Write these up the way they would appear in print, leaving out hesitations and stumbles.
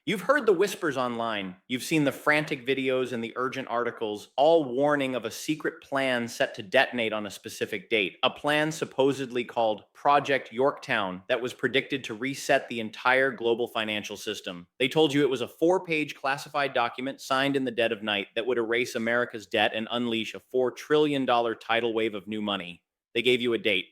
You've heard the whispers online. You've seen the frantic videos and the urgent articles, all warning of a secret plan set to detonate on a specific date. A plan supposedly called Project Yorktown that was predicted to reset the entire global financial system. They told you it was a 4-page classified document signed in the dead of night that would erase America's debt and unleash a $4 trillion tidal wave of new money. They gave you a date.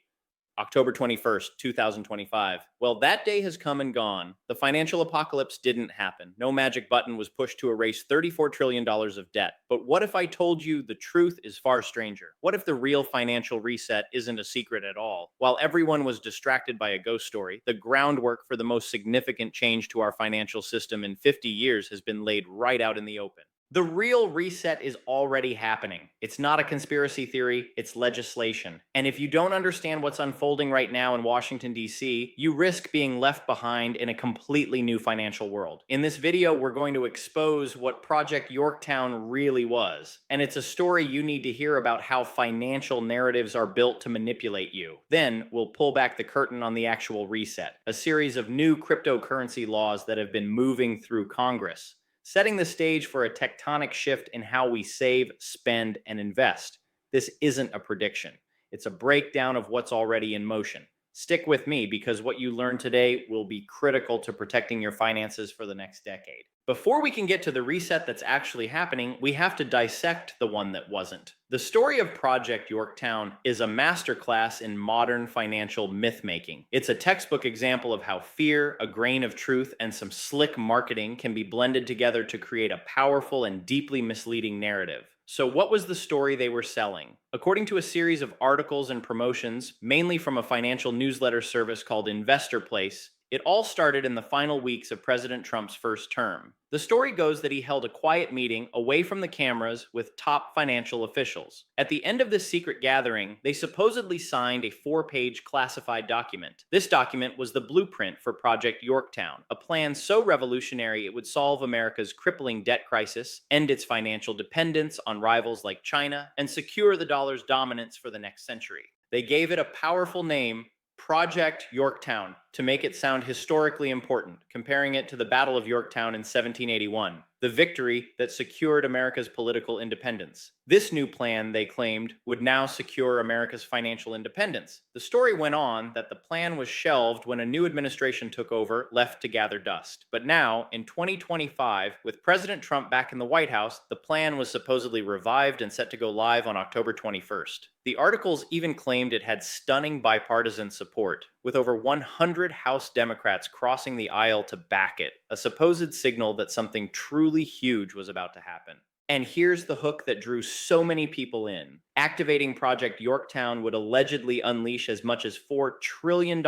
October 21st, 2025. Well, that day has come and gone. The financial apocalypse didn't happen. No magic button was pushed to erase $34 trillion of debt. But what if I told you the truth is far stranger? What if the real financial reset isn't a secret at all? While everyone was distracted by a ghost story, the groundwork for the most significant change to our financial system in 50 years has been laid right out in the open. The real reset is already happening. It's not a conspiracy theory, it's legislation. And if you don't understand what's unfolding right now in Washington, D.C., you risk being left behind in a completely new financial world. In this video, we're going to expose what Project Yorktown really was. And it's a story you need to hear about how financial narratives are built to manipulate you. Then, we'll pull back the curtain on the actual reset, a series of new cryptocurrency laws that have been moving through Congress, setting the stage for a tectonic shift in how we save, spend, and invest. This isn't a prediction. It's a breakdown of what's already in motion. Stick with me because what you learn today will be critical to protecting your finances for the next decade. Before we can get to the reset that's actually happening, we have to dissect the one that wasn't. The story of Project Yorktown is a masterclass in modern financial myth-making. It's a textbook example of how fear, a grain of truth, and some slick marketing can be blended together to create a powerful and deeply misleading narrative. So what was the story they were selling? According to a series of articles and promotions, mainly from a financial newsletter service called Investor Place, it all started in the final weeks of President Trump's first term. The story goes that he held a quiet meeting away from the cameras with top financial officials. At the end of this secret gathering, they supposedly signed a 4-page classified document. This document was the blueprint for Project Yorktown, a plan so revolutionary it would solve America's crippling debt crisis, end its financial dependence on rivals like China, and secure the dollar's dominance for the next century. They gave it a powerful name, Project Yorktown, to make it sound historically important, comparing it to the Battle of Yorktown in 1781, the victory that secured America's political independence. This new plan, they claimed, would now secure America's financial independence. The story went on that the plan was shelved when a new administration took over, left to gather dust. But now, in 2025, with President Trump back in the White House, the plan was supposedly revived and set to go live on October 21st. The articles even claimed it had stunning bipartisan support, with over 100 House Democrats crossing the aisle to back it, a supposed signal that something truly huge was about to happen. And here's the hook that drew so many people in. Activating Project Yorktown would allegedly unleash as much as $4 trillion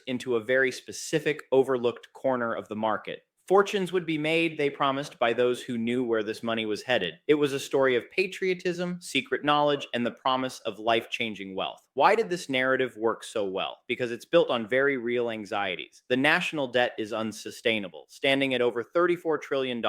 into a very specific, overlooked corner of the market. Fortunes would be made, they promised, by those who knew where this money was headed. It was a story of patriotism, secret knowledge, and the promise of life-changing wealth. Why did this narrative work so well? Because it's built on very real anxieties. The national debt is unsustainable, standing at over $34 trillion.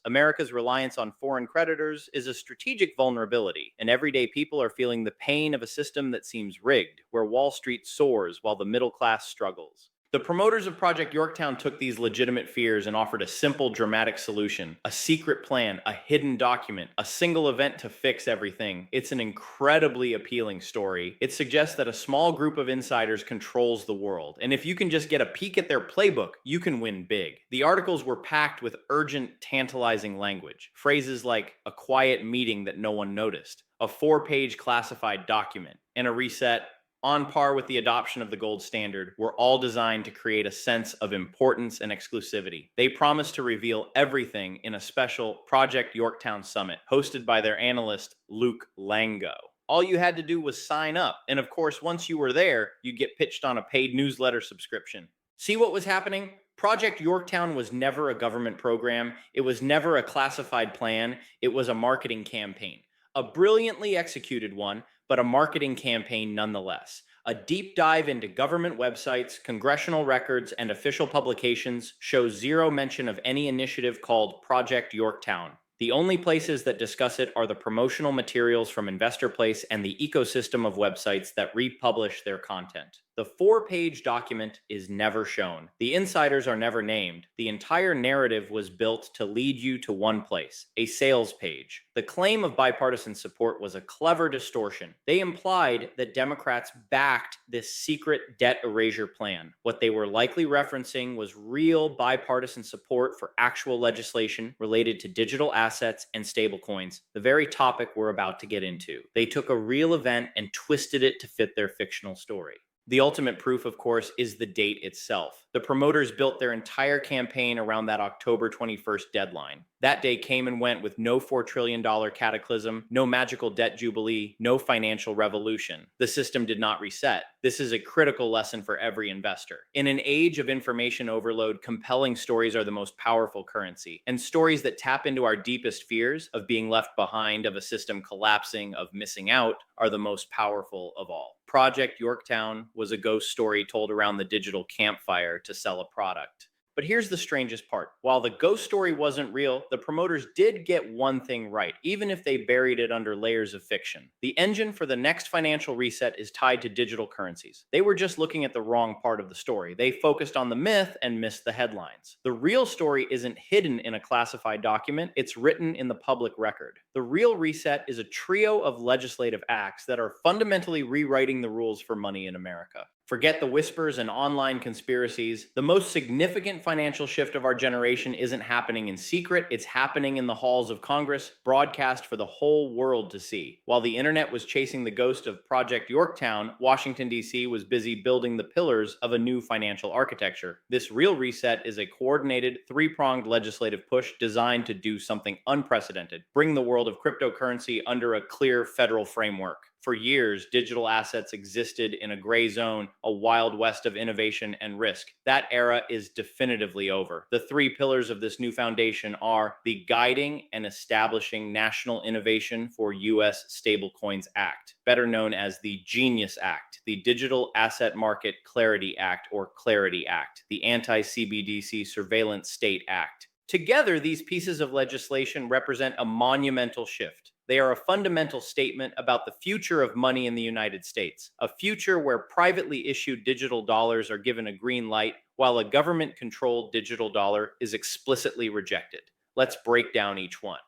America's reliance on foreign creditors is a strategic vulnerability, and everyday people are feeling the pain of a system that seems rigged, where Wall Street soars while the middle class struggles. The promoters of Project Yorktown took these legitimate fears and offered a simple, dramatic solution. A secret plan, a hidden document, a single event to fix everything. It's an incredibly appealing story. It suggests that a small group of insiders controls the world, and if you can just get a peek at their playbook, you can win big. The articles were packed with urgent, tantalizing language. Phrases like a quiet meeting that no one noticed, a 4-page classified document, and a reset on par with the adoption of the gold standard, were all designed to create a sense of importance and exclusivity. They promised to reveal everything in a special Project Yorktown Summit hosted by their analyst, Luke Lango. All you had to do was sign up, and of course, once you were there, you'd get pitched on a paid newsletter subscription. See what was happening? Project Yorktown was never a government program. It was never a classified plan. It was a marketing campaign. A brilliantly executed one, but a marketing campaign nonetheless. A deep dive into government websites, congressional records, and official publications shows zero mention of any initiative called Project Yorktown. The only places that discuss it are the promotional materials from Investor Place and the ecosystem of websites that republish their content. The 4-page document is never shown. The insiders are never named. The entire narrative was built to lead you to one place, a sales page. The claim of bipartisan support was a clever distortion. They implied that Democrats backed this secret debt erasure plan. What they were likely referencing was real bipartisan support for actual legislation related to digital assets and stablecoins, the very topic we're about to get into. They took a real event and twisted it to fit their fictional story. The ultimate proof, of course, is the date itself. The promoters built their entire campaign around that October 21st deadline. That day came and went with no $4 trillion cataclysm, no magical debt jubilee, no financial revolution. The system did not reset. This is a critical lesson for every investor. In an age of information overload, compelling stories are the most powerful currency, and stories that tap into our deepest fears of being left behind, of a system collapsing, of missing out, are the most powerful of all. Project Yorktown was a ghost story told around the digital campfire to sell a product. But here's the strangest part. While the ghost story wasn't real, the promoters did get one thing right, even if they buried it under layers of fiction. The engine for the next financial reset is tied to digital currencies. They were just looking at the wrong part of the story. They focused on the myth and missed the headlines. The real story isn't hidden in a classified document, it's written in the public record. The real reset is a trio of legislative acts that are fundamentally rewriting the rules for money in America. Forget the whispers and online conspiracies. The most significant financial shift of our generation isn't happening in secret, it's happening in the halls of Congress, broadcast for the whole world to see. While the internet was chasing the ghost of Project Yorktown, Washington, D.C. was busy building the pillars of a new financial architecture. This real reset is a coordinated, three-pronged legislative push designed to do something unprecedented, bring the world of cryptocurrency under a clear federal framework. For years, digital assets existed in a gray zone, a wild west of innovation and risk. That era is definitively over. The three pillars of this new foundation are the Guiding and Establishing National Innovation for U.S. Stablecoins Act, better known as the Genius Act, the Digital Asset Market Clarity Act, or Clarity Act, the Anti-CBDC Surveillance State Act. Together, these pieces of legislation represent a monumental shift. They are a fundamental statement about the future of money in the United States, a future where privately issued digital dollars are given a green light, while a government-controlled digital dollar is explicitly rejected. Let's break down each one.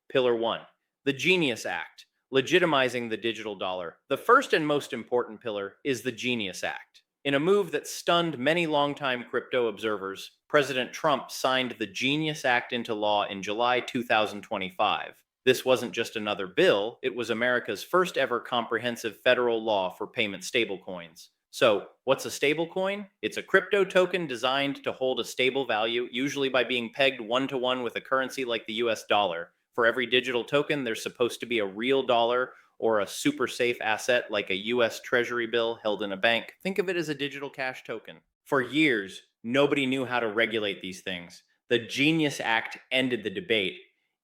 Pillar 1, the Genius Act, legitimizing the digital dollar. The first and most important pillar is the Genius Act. In a move that stunned many longtime crypto observers, President Trump signed the Genius Act into law in July 2025. This wasn't just another bill, it was America's first ever comprehensive federal law for payment stablecoins. So, what's a stablecoin? It's a crypto token designed to hold a stable value, usually by being pegged one-to-one with a currency like the US dollar. For every digital token, there's supposed to be a real dollar or a super safe asset like a US Treasury bill held in a bank. Think of it as a digital cash token. For years, nobody knew how to regulate these things. The Genius Act ended the debate.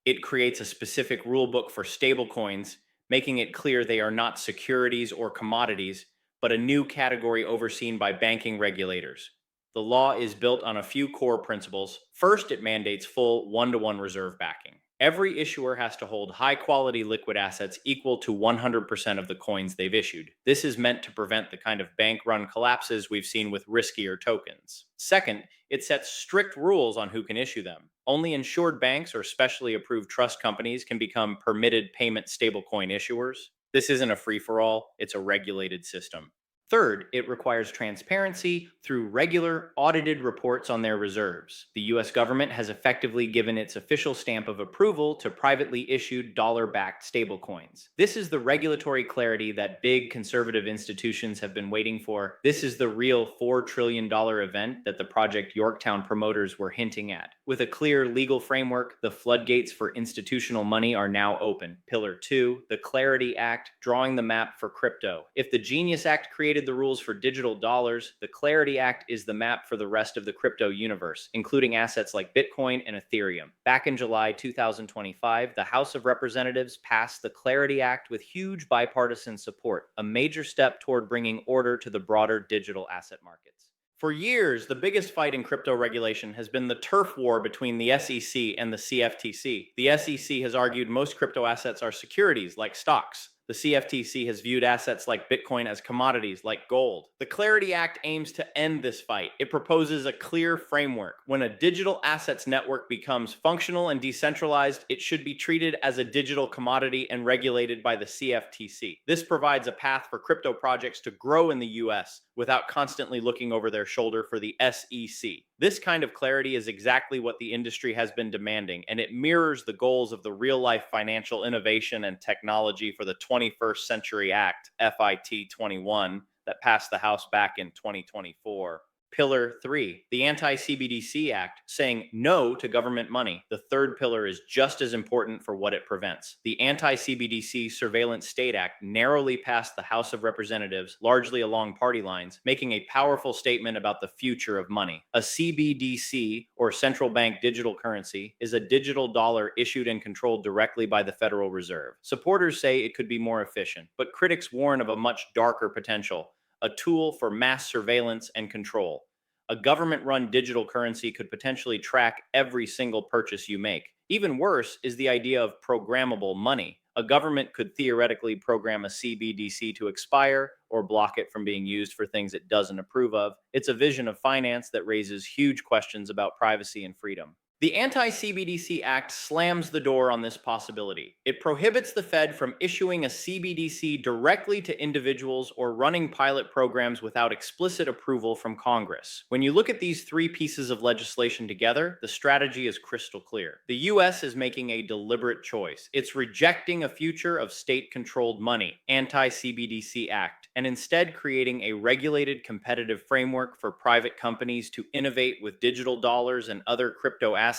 It creates a specific rulebook for stablecoins, making it clear they are not securities or commodities, but a new category overseen by banking regulators. The law is built on a few core principles. First, it mandates full one-to-one reserve backing. Every issuer has to hold high-quality liquid assets equal to 100% of the coins they've issued. This is meant to prevent the kind of bank-run collapses we've seen with riskier tokens. Second, it sets strict rules on who can issue them. Only insured banks or specially approved trust companies can become permitted payment stablecoin issuers. This isn't a free-for-all, it's a regulated system. Third, it requires transparency through regular, audited reports on their reserves. The US government has effectively given its official stamp of approval to privately issued dollar-backed stablecoins. This is the regulatory clarity that big conservative institutions have been waiting for. This is the real $4 trillion event that the Project Yorktown promoters were hinting at. With a clear legal framework, the floodgates for institutional money are now open. Pillar 2, the Clarity Act, drawing the map for crypto. If the Genius Act created the rules for digital dollars, the Clarity Act is the map for the rest of the crypto universe, including assets like Bitcoin and Ethereum. Back in July 2025, the House of Representatives passed the Clarity Act with huge bipartisan support, a major step toward bringing order to the broader digital asset markets. For years, the biggest fight in crypto regulation has been the turf war between the SEC and the CFTC. The SEC has argued most crypto assets are securities, like stocks. The CFTC has viewed assets like Bitcoin as commodities like gold. The Clarity Act aims to end this fight. It proposes a clear framework. When a digital assets network becomes functional and decentralized, it should be treated as a digital commodity and regulated by the CFTC. This provides a path for crypto projects to grow in the US without constantly looking over their shoulder for the SEC. This kind of clarity is exactly what the industry has been demanding, and it mirrors the goals of the Real Life Financial Innovation and Technology for the 21st Century Act, FIT 21, that passed the House back in 2024. Pillar 3, the Anti-CBDC Act, saying no to government money. The third pillar is just as important for what it prevents. The Anti-CBDC Surveillance State Act narrowly passed the House of Representatives, largely along party lines, making a powerful statement about the future of money. A CBDC, or central bank digital currency, is a digital dollar issued and controlled directly by the Federal Reserve. Supporters say it could be more efficient, but critics warn of a much darker potential: a tool for mass surveillance and control. A government-run digital currency could potentially track every single purchase you make. Even worse is the idea of programmable money. A government could theoretically program a CBDC to expire or block it from being used for things it doesn't approve of. It's a vision of finance that raises huge questions about privacy and freedom. The Anti-CBDC Act slams the door on this possibility. It prohibits the Fed from issuing a CBDC directly to individuals or running pilot programs without explicit approval from Congress. When you look at these three pieces of legislation together, the strategy is crystal clear. The US is making a deliberate choice. It's rejecting a future of state-controlled money, Anti-CBDC Act, and instead creating a regulated competitive framework for private companies to innovate with digital dollars and other crypto assets,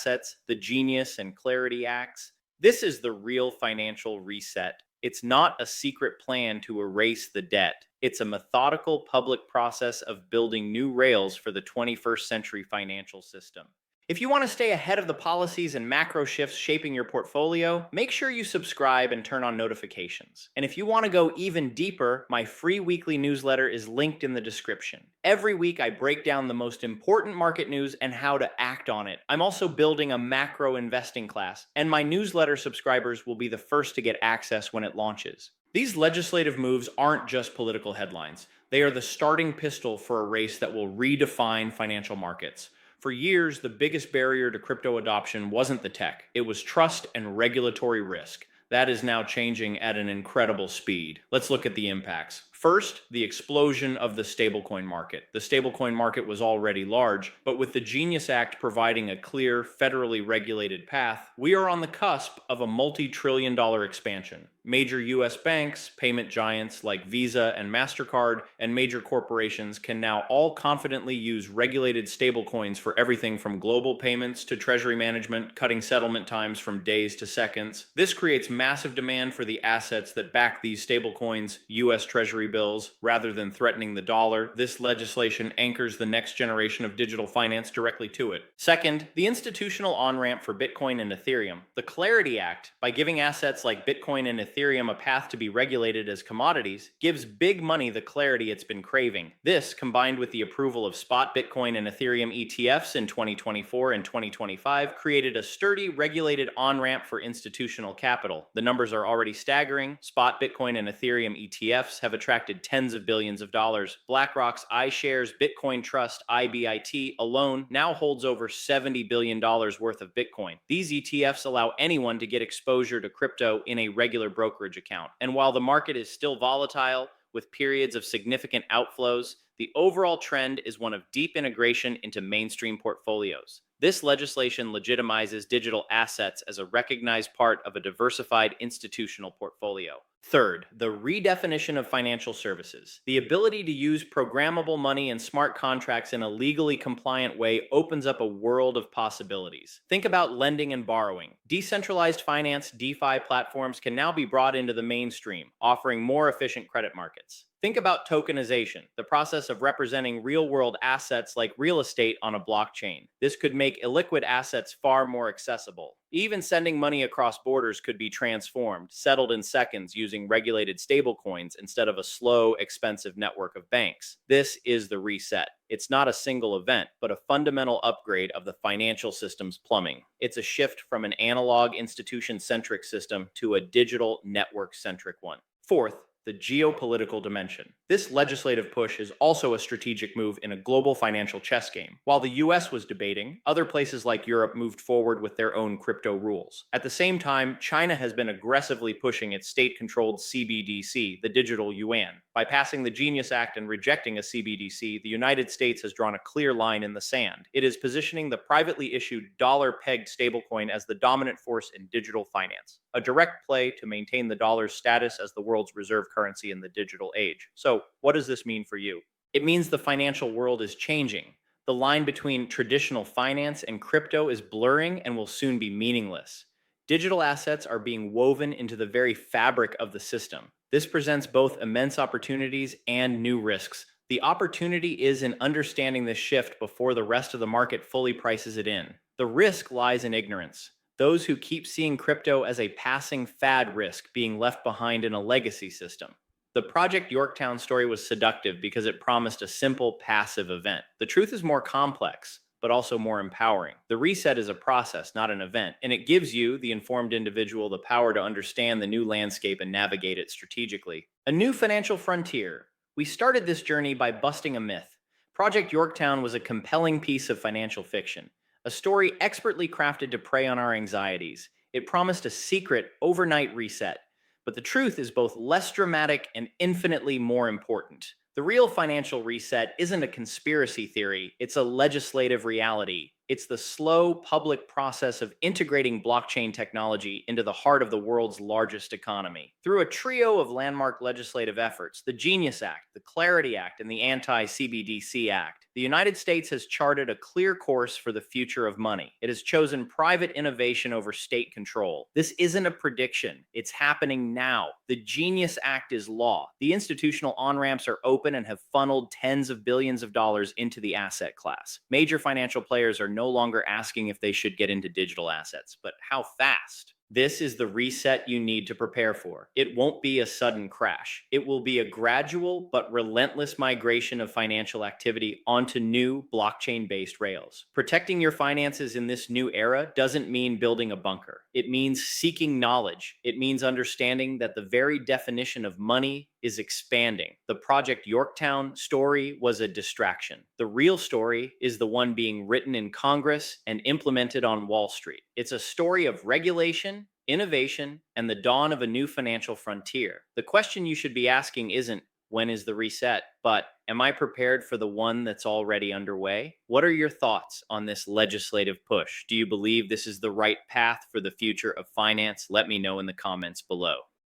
the Genius and Clarity Acts. This is the real financial reset. It's not a secret plan to erase the debt. It's a methodical public process of building new rails for the 21st century financial system. If you want to stay ahead of the policies and macro shifts shaping your portfolio, make sure you subscribe and turn on notifications. And if you want to go even deeper, my free weekly newsletter is linked in the description. Every week, I break down the most important market news and how to act on it. I'm also building a macro investing class, and my newsletter subscribers will be the first to get access when it launches. These legislative moves aren't just political headlines. They are the starting pistol for a race that will redefine financial markets. For years, the biggest barrier to crypto adoption wasn't the tech. It was trust and regulatory risk. That is now changing at an incredible speed. Let's look at the impacts. First, the explosion of the stablecoin market. The stablecoin market was already large, but with the Genius Act providing a clear, federally regulated path, we are on the cusp of a multi-trillion-dollar expansion. Major US banks, payment giants like Visa and MasterCard, and major corporations can now all confidently use regulated stablecoins for everything from global payments to treasury management, cutting settlement times from days to seconds. This creates massive demand for the assets that back these stablecoins, US Treasury bills, rather than threatening the dollar. This legislation anchors the next generation of digital finance directly to it. Second, the institutional on-ramp for Bitcoin and Ethereum. The Clarity Act, by giving assets like Bitcoin and Ethereum a path to be regulated as commodities, gives big money the clarity it's been craving. This, combined with the approval of spot Bitcoin and Ethereum ETFs in 2024 and 2025, created a sturdy, regulated on-ramp for institutional capital. The numbers are already staggering. Spot Bitcoin and Ethereum ETFs have attracted tens of billions of dollars. BlackRock's iShares Bitcoin Trust IBIT alone now holds over $70 billion worth of Bitcoin. These ETFs allow anyone to get exposure to crypto in a regular brokerage account. And while the market is still volatile, with periods of significant outflows, the overall trend is one of deep integration into mainstream portfolios. This legislation legitimizes digital assets as a recognized part of a diversified institutional portfolio. Third, the redefinition of financial services. The ability to use programmable money and smart contracts in a legally compliant way opens up a world of possibilities. Think about lending and borrowing. Decentralized finance, DeFi platforms can now be brought into the mainstream, offering more efficient credit markets. Think about tokenization, the process of representing real-world assets like real estate on a blockchain. This could make illiquid assets far more accessible. Even sending money across borders could be transformed, settled in seconds using regulated stablecoins instead of a slow, expensive network of banks. This is the reset. It's not a single event, but a fundamental upgrade of the financial system's plumbing. It's a shift from an analog institution-centric system to a digital network-centric one. Fourth, the geopolitical dimension. This legislative push is also a strategic move in a global financial chess game. While the US was debating, other places like Europe moved forward with their own crypto rules. At the same time, China has been aggressively pushing its state controlled CBDC, the digital yuan. By passing the Genius Act and rejecting a CBDC, the United States has drawn a clear line in the sand. It is positioning the privately issued dollar pegged stablecoin as the dominant force in digital finance, a direct play to maintain the dollar's status as the world's reserve currency in the digital age. So, what does this mean for you? It means the financial world is changing. The line between traditional finance and crypto is blurring and will soon be meaningless. Digital assets are being woven into the very fabric of the system. This presents both immense opportunities and new risks. The opportunity is in understanding this shift before the rest of the market fully prices it in. The risk lies in ignorance. Those who keep seeing crypto as a passing fad risk being left behind in a legacy system. The Project Yorktown story was seductive because it promised a simple, passive event. The truth is more complex, but also more empowering. The reset is a process, not an event, and it gives you, the informed individual, the power to understand the new landscape and navigate it strategically. A new financial frontier. We started this journey by busting a myth. Project Yorktown was a compelling piece of financial fiction, a story expertly crafted to prey on our anxieties. It promised a secret, overnight reset. But the truth is both less dramatic and infinitely more important. The real financial reset isn't a conspiracy theory, it's a legislative reality. It's the slow public process of integrating blockchain technology into the heart of the world's largest economy. Through a trio of landmark legislative efforts, the Genius Act, the Clarity Act, and the Anti-CBDC Act, the United States has charted a clear course for the future of money. It has chosen private innovation over state control. This isn't a prediction, it's happening now. The Genius Act is law. The institutional on-ramps are open and have funneled tens of billions of dollars into the asset class. Major financial players are no longer asking if they should get into digital assets, but how fast? This is the reset you need to prepare for. It won't be a sudden crash. It will be a gradual but relentless migration of financial activity onto new blockchain-based rails. Protecting your finances in this new era doesn't mean building a bunker. It means seeking knowledge. It means understanding that the very definition of money is expanding. The Project Yorktown story was a distraction. The real story is the one being written in Congress and implemented on Wall Street. It's a story of regulation, innovation, and the dawn of a new financial frontier. The question you should be asking isn't, when is the reset? But am I prepared for the one that's already underway? What are your thoughts on this legislative push? Do you believe this is the right path for the future of finance? Let me know in the comments below.